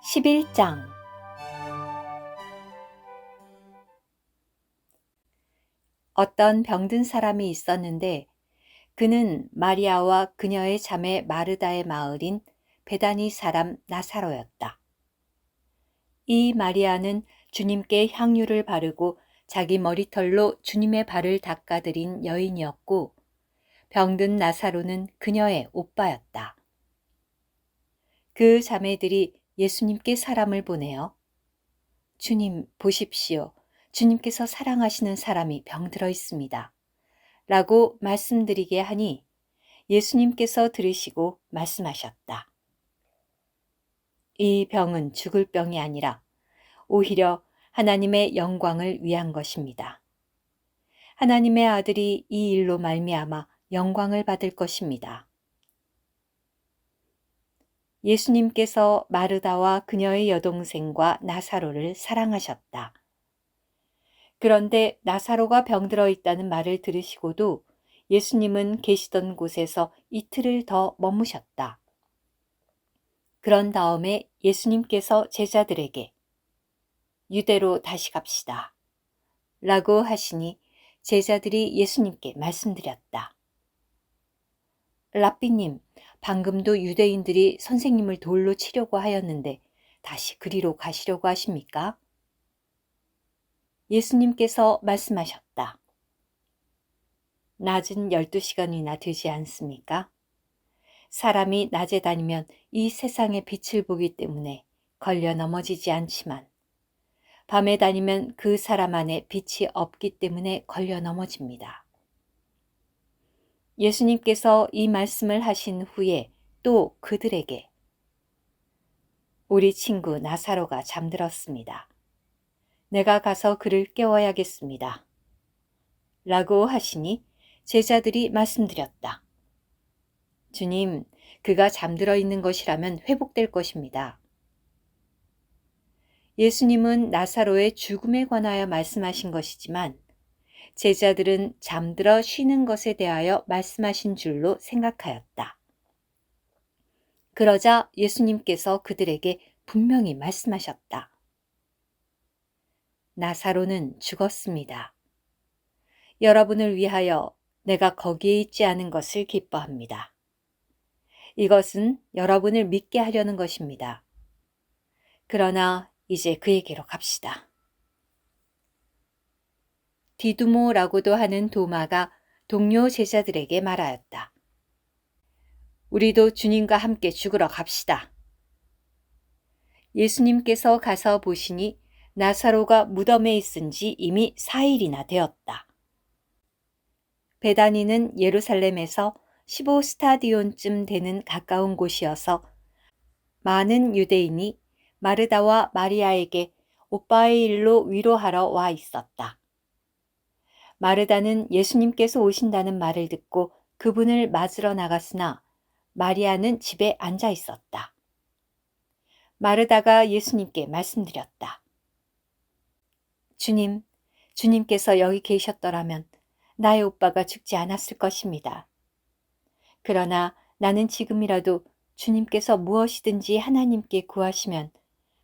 11장. 어떤 병든 사람이 있었는데 그는 마리아와 그녀의 자매 마르다의 마을인 베다니 사람 나사로였다. 이 마리아는 주님께 향유를 바르고 자기 머리털로 주님의 발을 닦아드린 여인이었고, 병든 나사로는 그녀의 오빠였다. 그 자매들이 예수님께 사람을 보내어 주님 보십시오. 주님께서 사랑하시는 사람이 병들어 있습니다. 라고 말씀드리게 하니 예수님께서 들으시고 말씀하셨다. 이 병은 죽을 병이 아니라 오히려 하나님의 영광을 위한 것입니다. 하나님의 아들이 이 일로 말미암아 영광을 받을 것입니다. 예수님께서 마르다와 그녀의 여동생과 나사로를 사랑하셨다. 그런데 나사로가 병들어 있다는 말을 들으시고도 예수님은 계시던 곳에서 이틀을 더 머무셨다. 그런 다음에 예수님께서 제자들에게 유대로 다시 갑시다. 라고 하시니 제자들이 예수님께 말씀드렸다. 랍비님, 방금도 유대인들이 선생님을 돌로 치려고 하였는데 다시 그리로 가시려고 하십니까? 예수님께서 말씀하셨다. 낮은 12시간이나 되지 않습니까? 사람이 낮에 다니면 이 세상의 빛을 보기 때문에 걸려 넘어지지 않지만 밤에 다니면 그 사람 안에 빛이 없기 때문에 걸려 넘어집니다. 예수님께서 이 말씀을 하신 후에 또 그들에게 우리 친구 나사로가 잠들었습니다. 내가 가서 그를 깨워야겠습니다. 라고 하시니 제자들이 말씀드렸다. 주님, 그가 잠들어 있는 것이라면 회복될 것입니다. 예수님은 나사로의 죽음에 관하여 말씀하신 것이지만 제자들은 잠들어 쉬는 것에 대하여 말씀하신 줄로 생각하였다. 그러자 예수님께서 그들에게 분명히 말씀하셨다. 나사로는 죽었습니다. 여러분을 위하여 내가 거기에 있지 않은 것을 기뻐합니다. 이것은 여러분을 믿게 하려는 것입니다. 그러나 이제 그에게로 갑시다. 디두모라고도 하는 도마가 동료 제자들에게 말하였다. 우리도 주님과 함께 죽으러 갑시다. 예수님께서 가서 보시니 나사로가 무덤에 있은 지 이미 4일이나 되었다. 베다니는 예루살렘에서 15스타디온쯤 되는 가까운 곳이어서 많은 유대인이 마르다와 마리아에게 오빠의 일로 위로하러 와 있었다. 마르다는 예수님께서 오신다는 말을 듣고 그분을 맞으러 나갔으나 마리아는 집에 앉아 있었다. 마르다가 예수님께 말씀드렸다. 주님, 주님께서 여기 계셨더라면 나의 오빠가 죽지 않았을 것입니다. 그러나 나는 지금이라도 주님께서 무엇이든지 하나님께 구하시면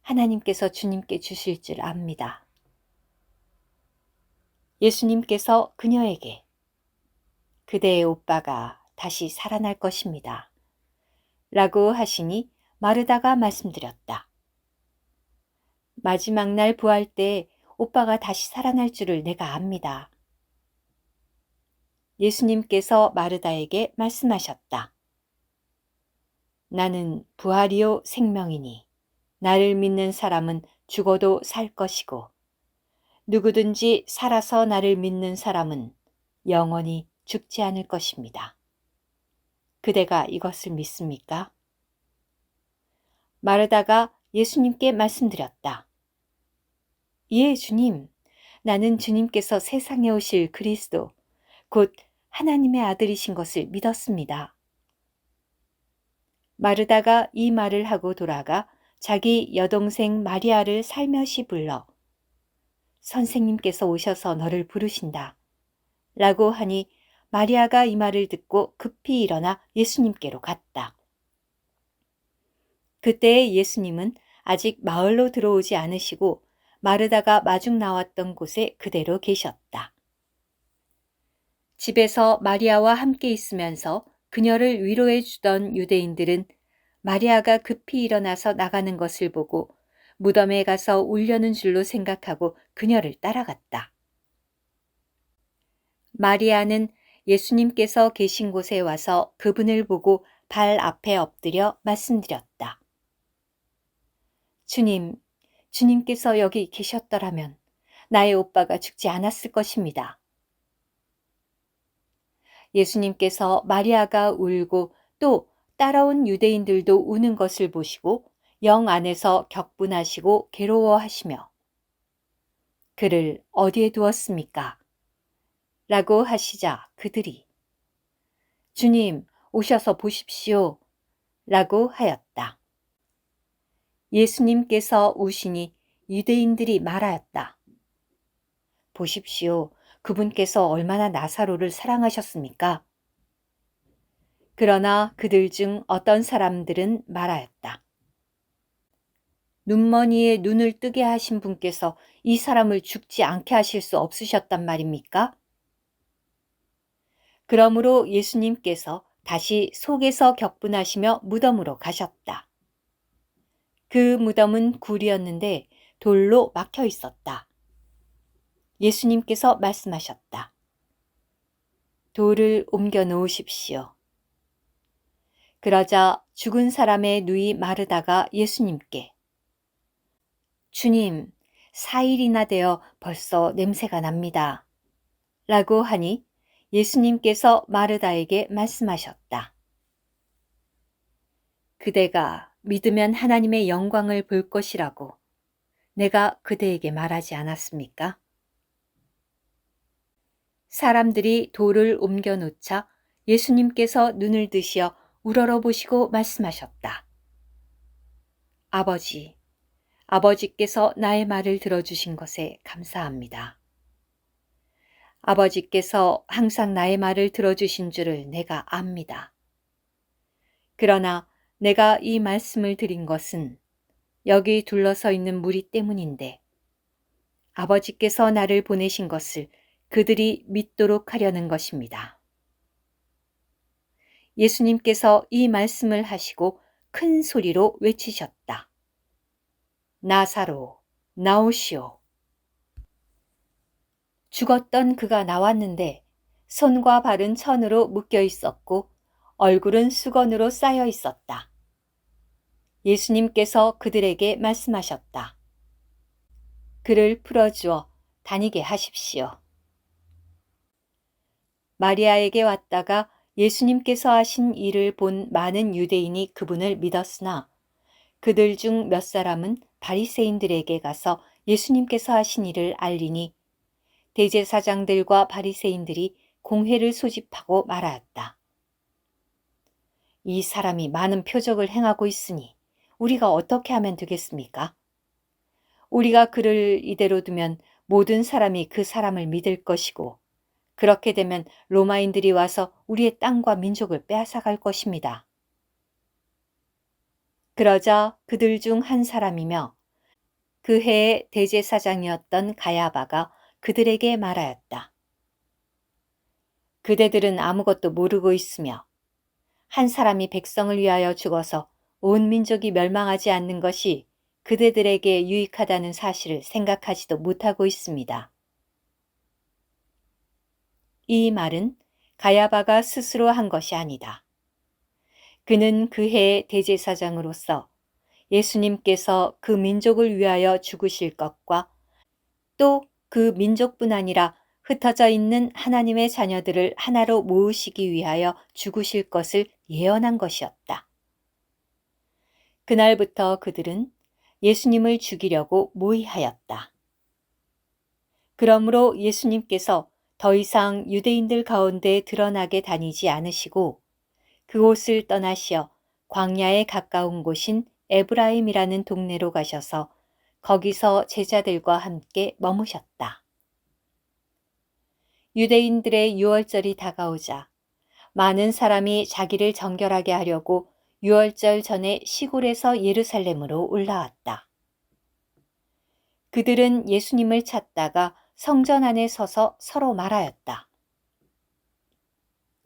하나님께서 주님께 주실 줄 압니다. 예수님께서 그녀에게 그대의 오빠가 다시 살아날 것입니다. 라고 하시니 마르다가 말씀드렸다. 마지막 날 부활 때 오빠가 다시 살아날 줄을 내가 압니다. 예수님께서 마르다에게 말씀하셨다. 나는 부활이요 생명이니 나를 믿는 사람은 죽어도 살 것이고 누구든지 살아서 나를 믿는 사람은 영원히 죽지 않을 것입니다. 그대가 이것을 믿습니까? 마르다가 예수님께 말씀드렸다. 예, 주님. 나는 주님께서 세상에 오실 그리스도, 곧 하나님의 아들이신 것을 믿었습니다. 마르다가 이 말을 하고 돌아가 자기 여동생 마리아를 살며시 불러 선생님께서 오셔서 너를 부르신다. 라고 하니 마리아가 이 말을 듣고 급히 일어나 예수님께로 갔다. 그때 예수님은 아직 마을로 들어오지 않으시고 마르다가 마중 나왔던 곳에 그대로 계셨다. 집에서 마리아와 함께 있으면서 그녀를 위로해 주던 유대인들은 마리아가 급히 일어나서 나가는 것을 보고 무덤에 가서 울려는 줄로 생각하고 그녀를 따라갔다. 마리아는 예수님께서 계신 곳에 와서 그분을 보고 발 앞에 엎드려 말씀드렸다. 주님, 주님께서 여기 계셨더라면 나의 오빠가 죽지 않았을 것입니다. 예수님께서 마리아가 울고 또 따라온 유대인들도 우는 것을 보시고 영 안에서 격분하시고 괴로워하시며 그를 어디에 두었습니까? 라고 하시자 그들이 주님 오셔서 보십시오 라고 하였다. 예수님께서 우시니 유대인들이 말하였다. 보십시오. 그분께서 얼마나 나사로를 사랑하셨습니까? 그러나 그들 중 어떤 사람들은 말하였다. 눈머니에 눈을 뜨게 하신 분께서 이 사람을 죽지 않게 하실 수 없으셨단 말입니까? 그러므로 예수님께서 다시 속에서 격분하시며 무덤으로 가셨다. 그 무덤은 굴이었는데 돌로 막혀 있었다. 예수님께서 말씀하셨다. 돌을 옮겨 놓으십시오. 그러자 죽은 사람의 누이 마르다가 예수님께 주님, 4일이나 되어 벌써 냄새가 납니다. 라고 하니 예수님께서 마르다에게 말씀하셨다. 그대가 믿으면 하나님의 영광을 볼 것이라고 내가 그대에게 말하지 않았습니까? 사람들이 돌을 옮겨 놓자 예수님께서 눈을 드시어 우러러보시고 말씀하셨다. 아버지, 아버지께서 나의 말을 들어주신 것에 감사합니다. 아버지께서 항상 나의 말을 들어주신 줄을 내가 압니다. 그러나 내가 이 말씀을 드린 것은 여기 둘러서 있는 무리 때문인데 아버지께서 나를 보내신 것을 그들이 믿도록 하려는 것입니다. 예수님께서 이 말씀을 하시고 큰 소리로 외치셨다. 나사로, 나오시오. 죽었던 그가 나왔는데 손과 발은 천으로 묶여 있었고 얼굴은 수건으로 쌓여 있었다. 예수님께서 그들에게 말씀하셨다. 그를 풀어주어 다니게 하십시오. 마리아에게 왔다가 예수님께서 하신 일을 본 많은 유대인이 그분을 믿었으나 그들 중 몇 사람은 바리새인들에게 가서 예수님께서 하신 일을 알리니 대제사장들과 바리새인들이 공회를 소집하고 말하였다. 이 사람이 많은 표적을 행하고 있으니 우리가 어떻게 하면 되겠습니까? 우리가 그를 이대로 두면 모든 사람이 그 사람을 믿을 것이고 그렇게 되면 로마인들이 와서 우리의 땅과 민족을 빼앗아갈 것입니다. 그러자 그들 중 한 사람이며 그 해의 대제사장이었던 가야바가 그들에게 말하였다. 그대들은 아무것도 모르고 있으며 한 사람이 백성을 위하여 죽어서 온 민족이 멸망하지 않는 것이 그대들에게 유익하다는 사실을 생각하지도 못하고 있습니다. 이 말은 가야바가 스스로 한 것이 아니다. 그는 그 해의 대제사장으로서 예수님께서 그 민족을 위하여 죽으실 것과 또 그 민족뿐 아니라 흩어져 있는 하나님의 자녀들을 하나로 모으시기 위하여 죽으실 것을 예언한 것이었다. 그날부터 그들은 예수님을 죽이려고 모의하였다. 그러므로 예수님께서 더 이상 유대인들 가운데 드러나게 다니지 않으시고 그곳을 떠나시어 광야에 가까운 곳인 에브라임이라는 동네로 가셔서 거기서 제자들과 함께 머무셨다. 유대인들의 유월절이 다가오자 많은 사람이 자기를 정결하게 하려고 유월절 전에 시골에서 예루살렘으로 올라왔다. 그들은 예수님을 찾다가 성전 안에 서서 서로 말하였다.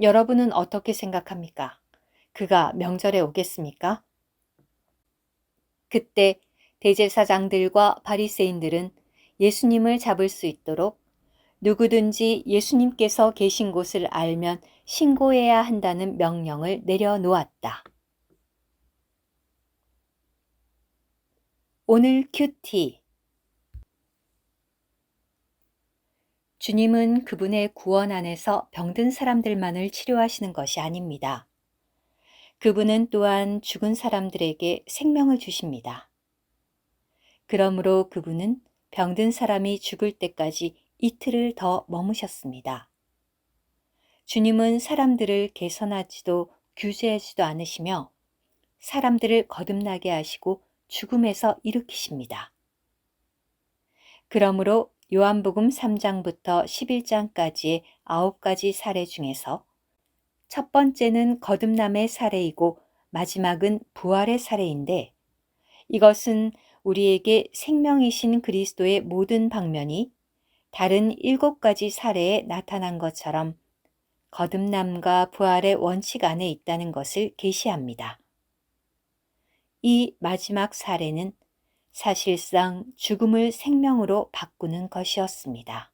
여러분은 어떻게 생각합니까? 그가 명절에 오겠습니까? 그때 대제사장들과 바리새인들은 예수님을 잡을 수 있도록 누구든지 예수님께서 계신 곳을 알면 신고해야 한다는 명령을 내려놓았다. 오늘 큐티. 주님은 그분의 구원 안에서 병든 사람들만을 치료하시는 것이 아닙니다. 그분은 또한 죽은 사람들에게 생명을 주십니다. 그러므로 그분은 병든 사람이 죽을 때까지 이틀을 더 머무셨습니다. 주님은 사람들을 개선하지도 규제하지도 않으시며 사람들을 거듭나게 하시고 죽음에서 일으키십니다. 그러므로 요한복음 3장부터 11장까지의 9가지 사례 중에서 첫 번째는 거듭남의 사례이고 마지막은 부활의 사례인데 이것은 우리에게 생명이신 그리스도의 모든 방면이 다른 7가지 사례에 나타난 것처럼 거듭남과 부활의 원칙 안에 있다는 것을 계시합니다. 이 마지막 사례는 사실상 죽음을 생명으로 바꾸는 것이었습니다.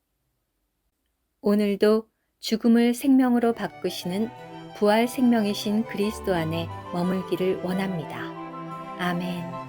오늘도 죽음을 생명으로 바꾸시는 부활 생명이신 그리스도 안에 머물기를 원합니다. 아멘.